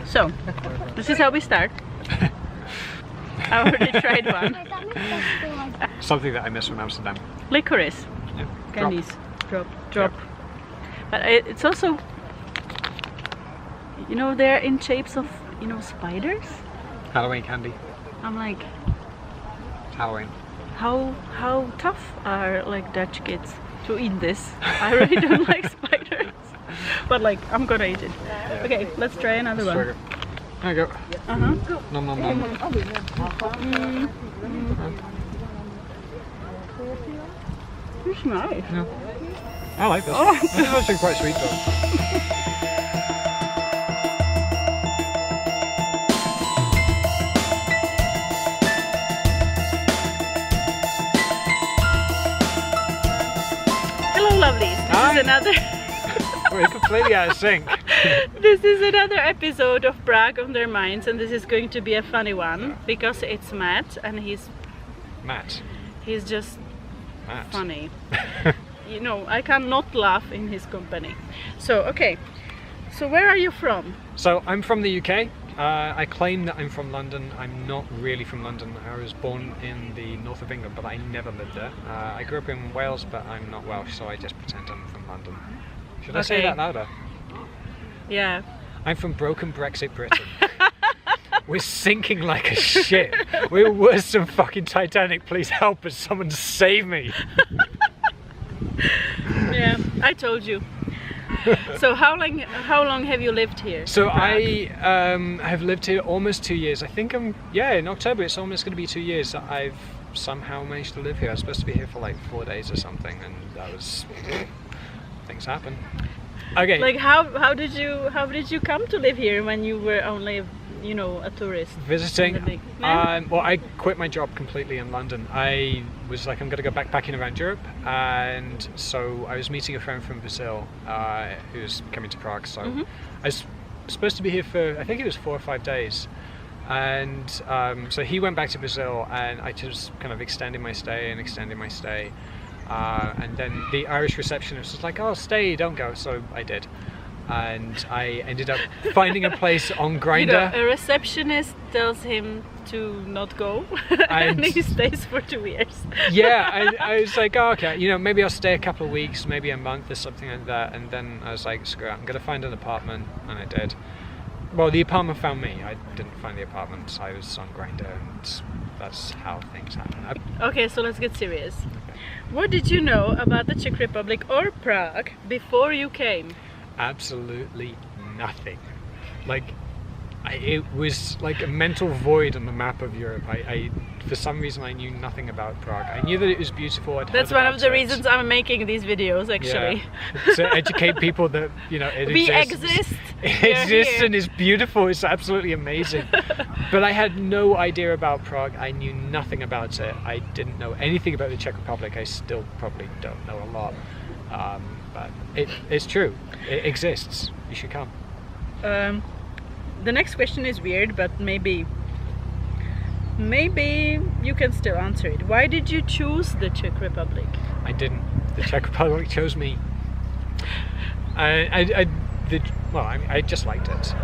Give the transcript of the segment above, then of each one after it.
So, this is how we start. I already tried one. Something that I miss from Amsterdam. Licorice. Yeah. Candies. Drop. Yep. But it's also, you know, they're in shapes of, you know, spiders. Halloween candy. I'm like, It's Halloween. how tough are like Dutch kids to eat this? I really don't like spiders. But like, I'm gonna eat it. Yeah. Okay, let's try another one. There you go. Nom nom nom. It's nice. Yeah. I like this. Oh. This is actually quite sweet though. Hello, lovelies. This Hi. is another. We're completely out of sync. This is another episode of Prague on Their Minds, and this is going to be a funny one because it's Matt, and he's Matt. just Matt. funny. You know, I cannot laugh in his company. So, okay. So, where are you from? So I'm from the UK. I claim that I'm from London. I'm not really from London. I was born in the north of England, but I never lived there. I grew up in Wales, but I'm not Welsh, so I just pretend I'm from London. Should I say Okay. that louder? Yeah. I'm from broken Brexit Britain. We're sinking like a ship. We're worse than fucking Titanic. Please help us. Someone save me. Yeah, I told you. So how long have you lived here? So in Prague? I have lived here almost 2 years. I think in October it's almost going to be 2 years that I've somehow managed to live here. I was supposed to be here for like 4 days or something, and that was things happen. Okay. Like how did you come to live here when you were only, you know, a tourist? Visiting. in the big- No? Well, I quit my job completely in London. I was like, I'm going to go backpacking around Europe, and so I was meeting a friend from Brazil who was coming to Prague. So I was supposed to be here for, I think it was 4 or 5 days, and so he went back to Brazil, and I just kind of extended my stay. And then the Irish receptionist was like, "Oh, stay, don't go." So I did, and I ended up finding a place on You Grindr. know, a receptionist tells him to not go, and And- he stays for 2 years. Yeah, I was like, oh, okay, you know, maybe I'll stay a couple of weeks, maybe a month or something like that. And then I was like, screw it, I'm gonna find an apartment, and I did. Well, the apartment found me. I didn't find the apartment. I was on Grindr, and that's how things happen. Okay, so let's get serious. What did you know about the Czech Republic or Prague before you came? Absolutely nothing. Like, it was like a mental void on the map of Europe. I for some reason I knew nothing about Prague. I knew that it was beautiful. That's one of the reasons I'm making these videos, actually. Yeah. To educate people that, you know, it We exists. exist. It We are exists here. and is beautiful. It's absolutely amazing. But I had no idea about Prague. I knew nothing about it. I didn't know anything about the Czech Republic. I still probably don't know a lot. But it's true. It exists. You should come. The next question is weird, but maybe you can still answer it. Why did you choose the Czech Republic? I didn't. The Czech Republic chose me. I just liked it.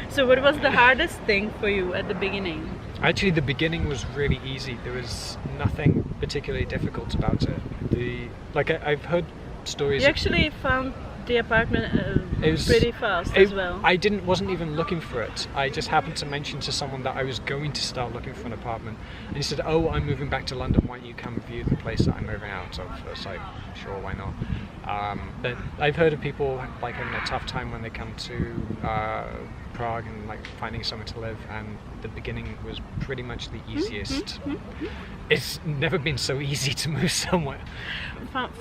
So what was the hardest thing for you at the beginning? Actually, the beginning was really easy. There was nothing particularly difficult about it. I've heard stories. You actually found the apartment It was- pretty fast as well. I wasn't even looking for it. I just happened to mention to someone that I was going to start looking for an apartment, and he said, "Oh, I'm moving back to London. Why don't you come view the place that I'm moving out of?" So I was like, "Sure, why not?" But I've heard of people like having a tough time when they come to Prague and like finding somewhere to live, and the beginning was pretty much the easiest. It's never been so easy to move somewhere.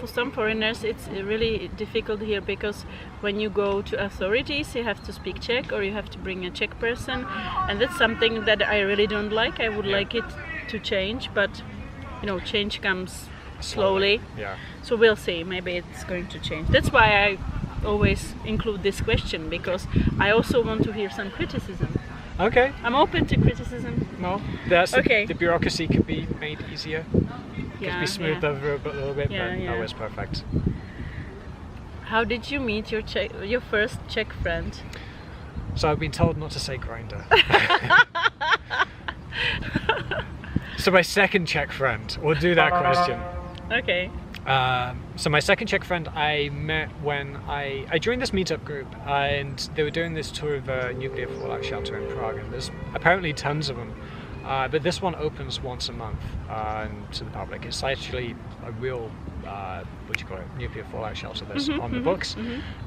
For some foreigners, it's really difficult here because when you go to authorities, you have to speak Czech or you have to bring a Czech person, and that's something that I really don't like. I would like it to change, but you know, change comes slowly. Yeah. So we'll see. Maybe it's going to change. That's why I always include this question, because I also want to hear some criticism. Okay. I'm open to criticism. Well, that's Okay. the bureaucracy could be made easier. Could be smoothed over a little bit, Yeah, but yeah. always perfect. How did you meet your first Czech friend? So I've been told not to say grinder. So my second Czech friend, we'll do that question. Okay. So my second Czech friend I met when I joined this meetup group, and they were doing this tour of a nuclear fallout shelter in Prague, and there's apparently tons of them. But this one opens once a month to the public. It's actually a real, nuclear fallout shelter that's on the books.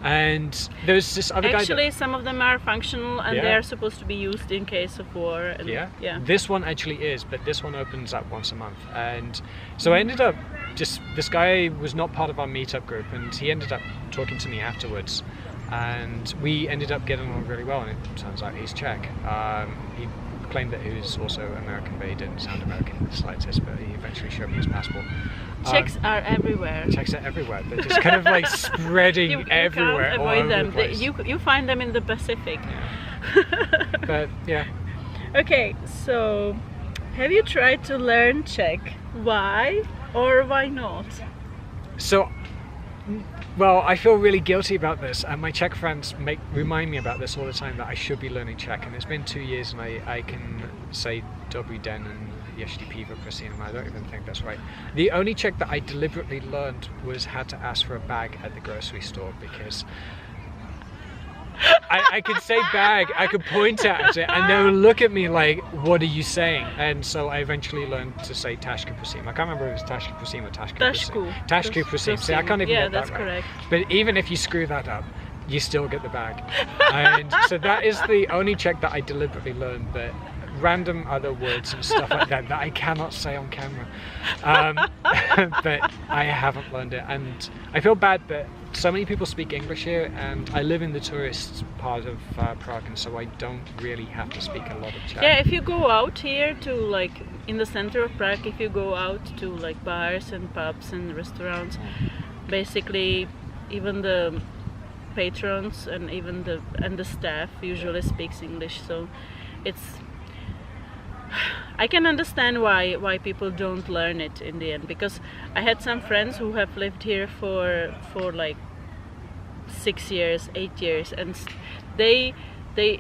And there's this other guy. Actually, some of them are functional and they are supposed to be used in case of war. And yeah. This one actually is, but this one opens up once a month. And so I ended up this guy was not part of our meetup group, and he ended up talking to me afterwards. And we ended up getting on really well, and it turns out he's Czech. He claimed that he was also American, but he didn't sound American in the slightest, but he eventually showed me his passport. Czechs are everywhere. Czechs are everywhere. They're just kind of like spreading you everywhere. Can't all avoid over them. the place. You find them in the Pacific. Yeah. But yeah. Okay, so have you tried to learn Czech? Why or why not? So, well, I feel really guilty about this, and my Czech friends remind me about this all the time, that I should be learning Czech, and it's been 2 years and I can say Dobrý den and Ještě pivo, prosím, and I don't even think that's right. The only Czech that I deliberately learned was how to ask for a bag at the grocery store, because I could say bag, I could point at it, and they would look at me like, what are you saying? And so I eventually learned to say Taška prosím. I can't remember if it was Taška prosím or Taška prosím. Taška prosím. See, I can't even get that right. Yeah, that's correct. But even if you screw that up, you still get the bag. And so that is the only Czech that I deliberately learned, but random other words and stuff like that I cannot say on camera. But I haven't learned it, and I feel bad, but so many people speak English here, and I live in the tourist part of Prague, and so I don't really have to speak a lot of Czech. Yeah, if you go out here to like in the center of Prague, if you go out to like bars and pubs and restaurants, basically even the patrons and even the staff usually speaks English, so it's I can understand why people don't learn it in the end, because I had some friends who have lived here for like 6 years, 8 years, and they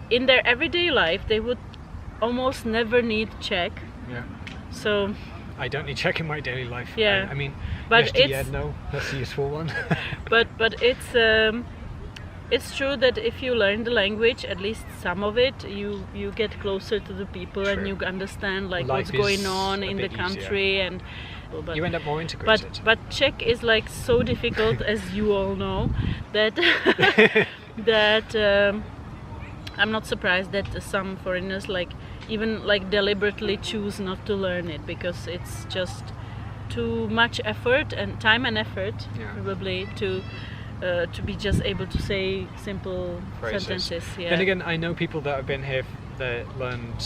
in their everyday life they would almost never need Czech. Yeah. So I don't need Czech in my daily life. Yeah. I mean, but no, that's a useful one. but it's true that if you learn the language, at least some of it, you get closer to the people. True. And you understand like life what's going on in the country easier. And you end up more integrated. But Czech is like so difficult, as you all know, that I'm not surprised that some foreigners even deliberately choose not to learn it, because it's just too much effort and time and effort, probably, to be just able to say simple sentences. Yeah. Then again, I know people that have been here that learned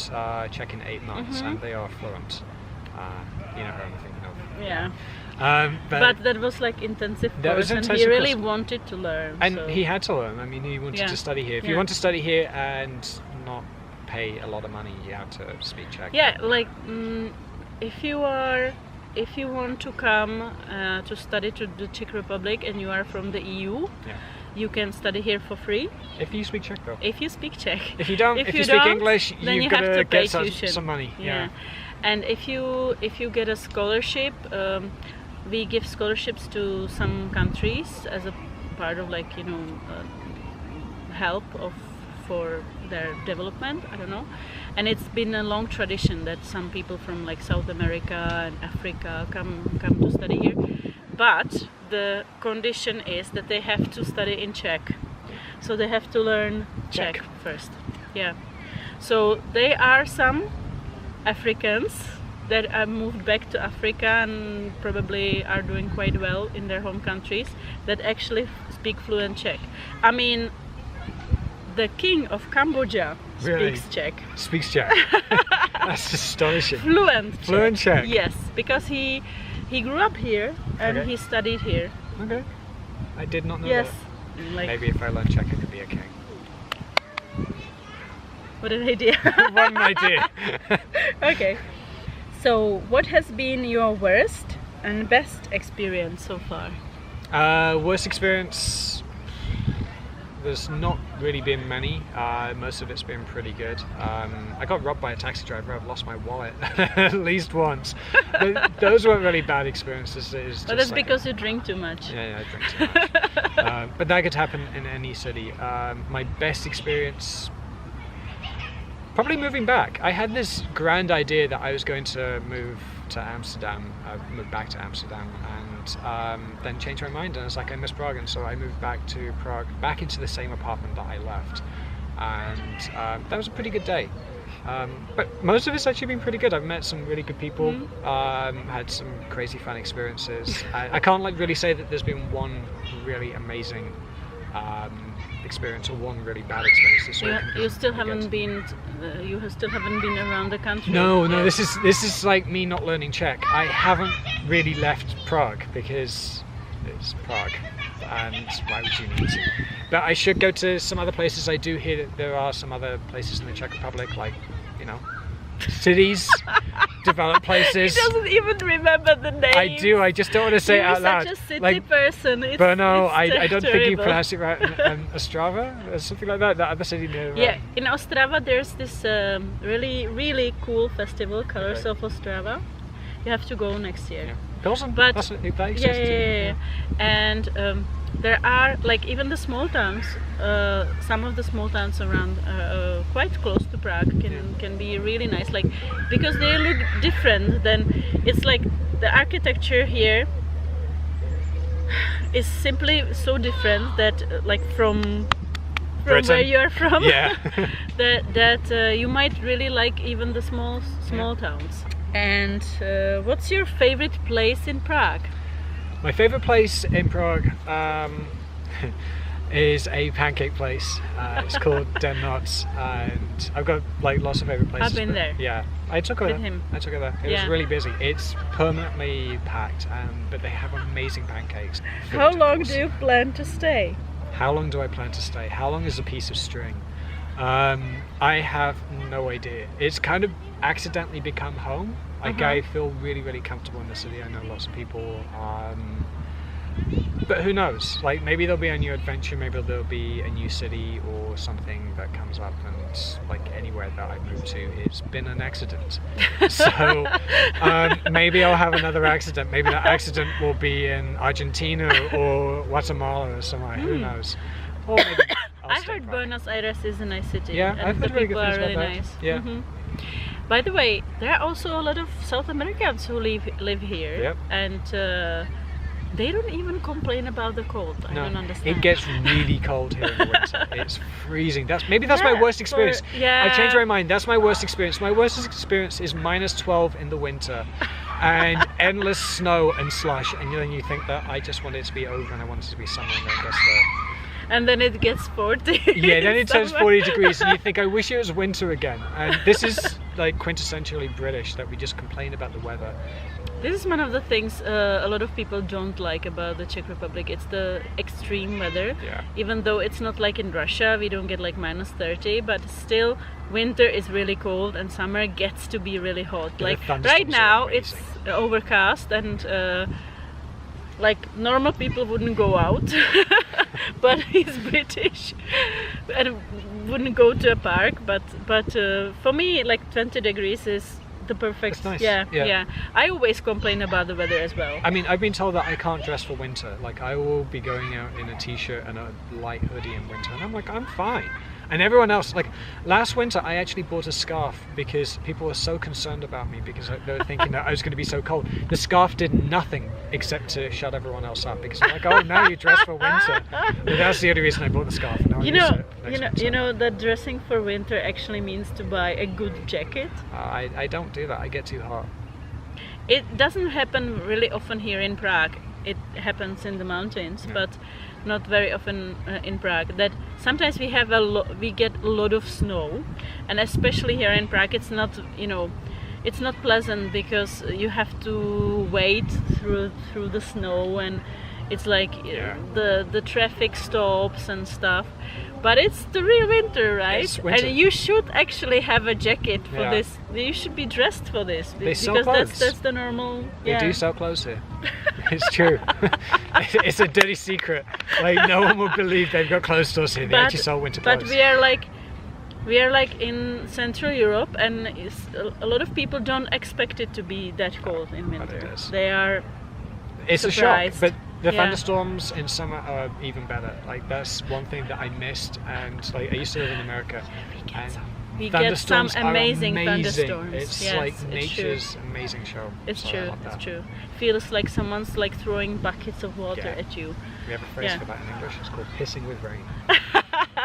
Czech in 8 months, and they are fluent. You know who I'm thinking of. Yeah. But that was like intensive course, and he really wanted to learn. And so. He had to learn. I mean, he wanted to study here. If you want to study here and not pay a lot of money, you have to speak Czech. Yeah, like if you want to come to study to the Czech Republic and you are from the EU, you can study here for free. If you speak Czech, though. If you speak Czech. If you don't, if you speak English, then you've you got have to pay get tuition. some money. Yeah. And if you get a scholarship, we give scholarships to some countries as a part of help for their development. I don't know. And it's been a long tradition that some people from like South America and Africa come to study here. But the condition is that they have to study in Czech. So they have to learn Czech first. Yeah. So there are some Africans that have moved back to Africa and probably are doing quite well in their home countries that actually speak fluent Czech. I mean, the king of Cambodia speaks Czech. Speaks Czech. That's astonishing. Fluent Czech. Yes, because he grew up here and he studied here. Okay. I did not know that. Maybe if I learn Czech, I could be a king. What an idea. What an idea. Okay. So, what has been your worst and best experience so far? Worst experience? there's not really been many. Most of it's been pretty good. I got robbed by a taxi driver. I've lost my wallet at least once. But those weren't really bad experiences. But that's because you drink too much. Yeah, I drink too much. But that could happen in any city. My best experience, probably moving back. I had this grand idea that I was going to move to Amsterdam, move back to Amsterdam, and then changed my mind, and I was like, I miss Prague, and so I moved back to Prague, back into the same apartment that I left, and that was a pretty good day. But most of it's actually been pretty good. I've met some really good people, had some crazy fun experiences. I can't really say that there's been one really amazing experience or one really bad experience. You still haven't been. You still haven't been around the country. No. This is like me not learning Czech. I haven't really left Prague because it's Prague, and why would you need to? But I should go to some other places. I do hear that there are some other places in the Czech Republic, like, cities, developed places. He doesn't even remember the name. I do. I just don't want to say it out loud. You're such a city person. But no, I don't terrible. think you pronounce it right. Ostrava or something like that. That other city near. Yeah, in Ostrava there's this really, really cool festival, Colors of Ostrava. You have to go next year. Yeah. Pilsen? But that exists yeah. And there are, like, even the small towns, some of the small towns around quite close to Prague can be really nice, like, because they look different. Then it's like the architecture here is simply so different that like from Britain. Where you are from, yeah. that you might really like even the small towns. And what's your favorite place in Prague? My favorite place in Prague is a pancake place. It's called Den Noc, and I've got like lots of favorite places. I've been there. Yeah, I took her With there. him. I took her there. It was really busy. It's permanently packed, but they have amazing pancakes. How long do you plan to stay? How long do I plan to stay? How long is a piece of string? I have no idea. It's kind of accidentally become home. Like, I feel really, really comfortable in the city. I know lots of people. But who knows? Like, maybe there'll be a new adventure, maybe there'll be a new city or something that comes up, and like anywhere that I move to, it's been an accident. So maybe I'll have another accident. Maybe that accident will be in Argentina or Guatemala or somewhere. Who knows? Or maybe I heard Buenos Aires is a nice city. Yeah, and I've heard the really people good things are really about that. nice. Yeah. By the way, there are also a lot of South Americans who live here, Yep. and they don't even complain about the cold. I don't understand. It gets really cold here in the winter. It's freezing. That's my worst experience. I changed my mind. That's my worst experience. My worst experience is -12 in the winter, and endless snow and slush. And then you think that I just want it to be over, and I want it to be summer, and then it gets there. And then it gets 40. Yeah, then it turns 40 degrees, and you think, I wish it was winter again. And this is like quintessentially British, that we just complain about the weather. This is one of the things a lot of people don't like about the Czech Republic. It's the extreme weather. Yeah. Even though it's not like in Russia, we don't get like -30, but still winter is really cold and summer gets to be really hot. Yeah, like the right now thunderstorms it's overcast and like normal people wouldn't go out, but he's British and wouldn't go to a park. But for me, like 20 degrees is the perfect. It's nice. Yeah. I always complain about the weather as well. I mean, I've been told that I can't dress for winter. Like, I will be going out in a t-shirt and a light hoodie in winter, and I'm like, I'm fine. And everyone else, like, last winter I actually bought a scarf because people were so concerned about me because they were thinking that I was going to be so cold. The scarf did nothing except to shut everyone else up because I'm like, oh, now you dress for winter. But that's the only reason I bought the scarf. And You know that dressing for winter actually means to buy a good jacket. I don't do that. I get too hot. It doesn't happen really often here in Prague. It happens in the mountains, but not very often in Prague. That sometimes we have we get a lot of snow, and especially here in Prague, it's not it's not pleasant because you have to wade through the snow, and it's like the traffic stops and stuff. But it's the real winter, right? It's winter. And you should actually have a jacket for this. You should be dressed for this They sell because clothes. that's the normal. They do sell clothes here. It's true. It's a dirty secret. Like no one will believe they've got closed stores here. They actually sell winter clothes. But we are like in Central Europe, and a lot of people don't expect it to be that cold in winter. They are It's surprised. a shock, but the thunderstorms in summer are even better. Like that's one thing that I missed, and like I used to live in America, and we get some thunderstorms amazing are amazing. thunderstorms. It's yes, like it's nature's true. amazing show. It's So I true. love that. It's true. Feels like someone's like throwing buckets of water Yeah. at you. We have a phrase Yeah. for that in English. It's called pissing with rain.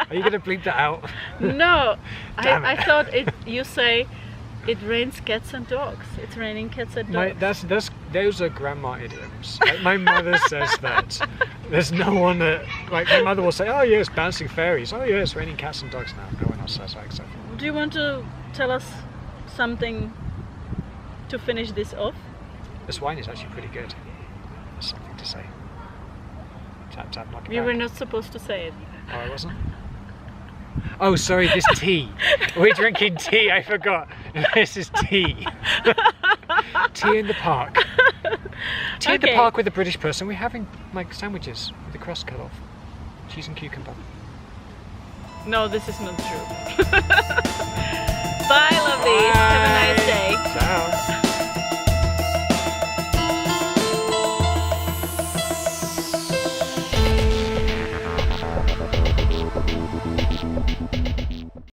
Are you gonna bleep that out? No, Damn I it. thought you say it rains cats and dogs. It's raining cats and dogs. Those are grandma idioms. Like, my mother says that. There's no one that like my mother will say, "Oh yes, bouncing fairies. Oh yes, raining cats and dogs now." No one else says that except for me. Do you want to tell us something to finish this off? This wine is actually pretty good. There's something to say. Tap tap like a We were parrot. not supposed to say it. Oh, I wasn't? Oh, sorry, this tea. We're drinking tea, I forgot. This is tea. Tea in the park. Tea in the Okay. park with a British person. We're having like sandwiches with the crust cut off. Cheese and cucumber. No, this is not true.